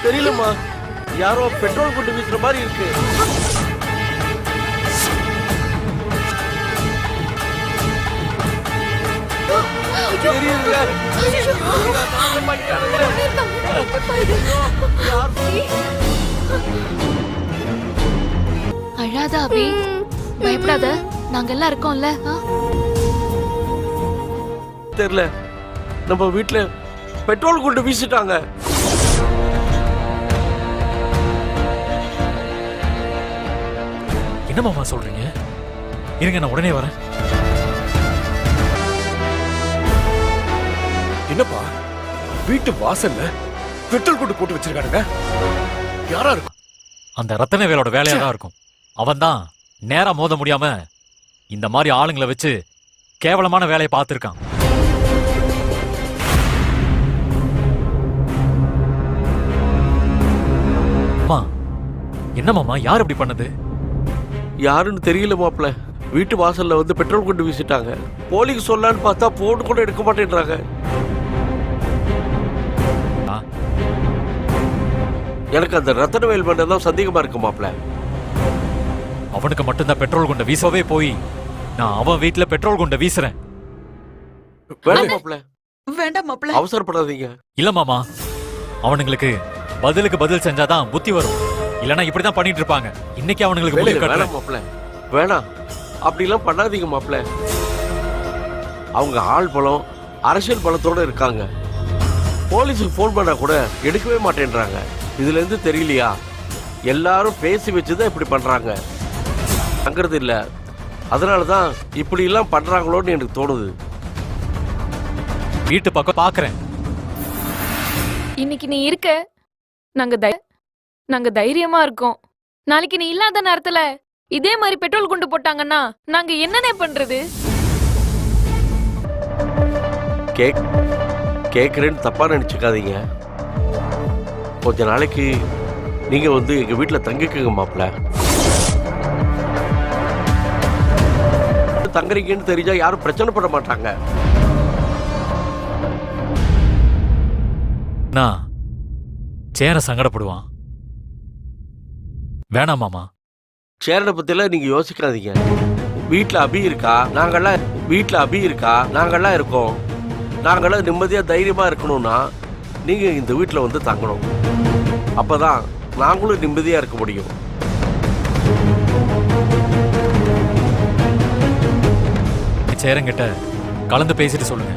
தெரியலம்மா, யாரோ பெட்ரோல் போட்டு வீசுற மாதிரி இருக்கு. அழாத அபி, பயப்படாத, நாங்க எல்லாம் இருக்கோம்ல. தெரியல, நம்ம வீட்டுல பெட்ரோல் கொண்டு வீசிட்டாங்க. என்ன மாமா சொல்றீங்க? இருங்க, நான் உடனே வரேன். என்னப்பா, வீட்டு வாசல்ல பெட்ரோல் கொண்டு போட்டு வச்சிருக்கானுங்க. யாரா இருக்கும்? அந்த ரத்தனவேலோட வேலையா தான் இருக்கும். அவன் தான் நேரா மோத முடியாம இந்த மாதிரி ஆளுங்களை வச்சு கேவலமான வேலையை பார்த்திருக்கான். என்ன மாமா, யார் அப்படி பண்ணது? யாருன்னு தெரியல மாப்ள. வீட்டு வாசல்ல வந்து பெட்ரோல் கொண்டு வீசிட்டாங்க. போலீஸ் சொல்லலான்னு பார்த்தா போன் கூட எடுக்க மாட்டேன்றாங்க. எனக்கு அந்த ரத்தனவேல் மேல தான் சந்தேகமா இருக்கு மாப்ள. அவனுக்கு மட்டும்தான் பெட்ரோல் கொண்ட வீசவே போய் நான் அவன் வீட்டுல பெட்ரோல் கொண்ட வீசுறேன். வேண்டாம் மாப்ள, வேண்டாம் மாப்ள, அவசரப்படாதீங்க. இல்ல மாமா, அவனுங்களுக்கு பதிலுக்கு பதில் செஞ்சாதான் புத்தி வரும். இல்லனா இப்படிதான் பண்ணிட்டு இருப்பாங்க. இன்னைக்கு அவனுங்களுக்கு முடிவு கட்டல. வேணாம் மாப்ள, வேணாம், அப்படிலாம் பண்ணாதீங்க மாப்ள. அவங்க ஆள் பலம், அரசியல் பலத்தோட இருக்காங்க. போலீஸுக்கு போன் பண்ணா கூட எடுக்கவே மாட்டேன்றாங்க. இதுல இருந்து தெரியலையா, எல்லாரும் பேசி வச்சுதான் இப்படி பண்றாங்க. அங்கிறது இல்ல, அதனாலதான் இப்படி எல்லாம் பண்றாங்களோன்னு எனக்கு தோணுது. வீட்டு பக்கம் பாக்குறேன். இன்னைக்கு நீ இருக்க, நாங்க தைரியமா இருக்கோம். நாளைக்கு நீ இல்லாத நேரத்துல இதே மாதிரி பெட்ரோல் கொண்டு போட்டாங்கன்னா நாங்க என்னனே பண்றது? கேக்குறேன்னு தப்பா நினைச்சுக்காதீங்க. கொஞ்ச நாளைக்கு நீங்க வந்து எங்க வீட்டுல தங்கிக்கங்க மாப்ள. தங்குறீங்கன்னு தெரிஞ்சா யாரும் பிரச்சனை பண்ண மாட்டாங்க. சேர சங்கடப்படுவான். வேணாம் மாமா. சேரனை பத்திலாம் நீங்க யோசிக்காதீங்க. வீட்டுல அபி இருக்கா, நாங்கெல்லாம் இருக்கோம். நாங்கெல்லாம் நிம்மதியா தைரியமா இருக்கணும்னா நீங்க இந்த வீட்டுல வந்து தங்கணும். அப்பதான் நாங்களும் நிம்மதியா இருக்க முடியும். சேரங்கிட்ட கலந்து பேசிட்டு சொல்லுங்க.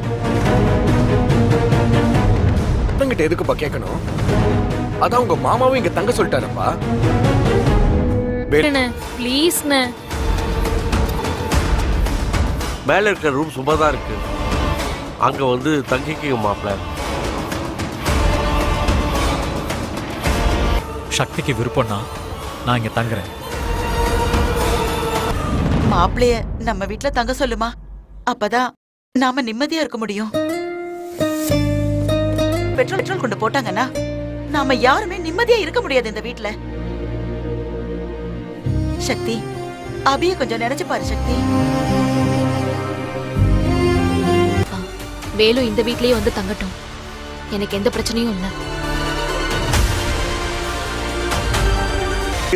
கிட்ட எதுக்குப்பா கேட்கணும்? அதான் உங்க மாமாவும் இங்க தங்க சொல்லிட்டாரப்பா. ப்ளீஸ், மேல இருக்கிற ரூம் சும்மா தான் இருக்கு, அங்க வந்து தங்கிக்கங்க மாப்ள. சக்திக்கு விருப்பம்னா நான் இங்க தங்குறேன். மாப்பிளைய நம்ம வீட்டுல தங்க சொல்லுமா, அப்பதான் நாம நிம்மதியா இருக்க முடியும். பெட்ரோல் கொண்டு போட்டாங்கன்னா நாம யாருமே நிம்மதியா இருக்க முடியாது இந்த வீட்டுல. சக்தி, அபிய கொஞ்சம் நினைச்சு பாரு சக்தி. வேலு இந்த வீட்லயே வந்து தங்கட்டும், எனக்கு எந்த பிரச்சனையும் இல்ல.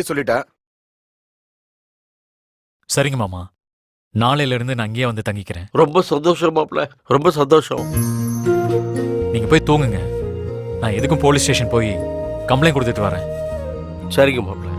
சொல்லிட்டா சரிங்க மாமா, நாளையில இருந்து நான் அங்கேயே வந்து தங்கிக்கிறேன். ரொம்ப சந்தோஷம் மாப்ள, ரொம்ப சந்தோஷம். நீங்க போய் தூங்குங்க. நான் எதுக்கும் போலீஸ் ஸ்டேஷன் போய் கம்ப்ளைண்ட் கொடுத்துட்டு வரேன். சரிங்க மாப்ள.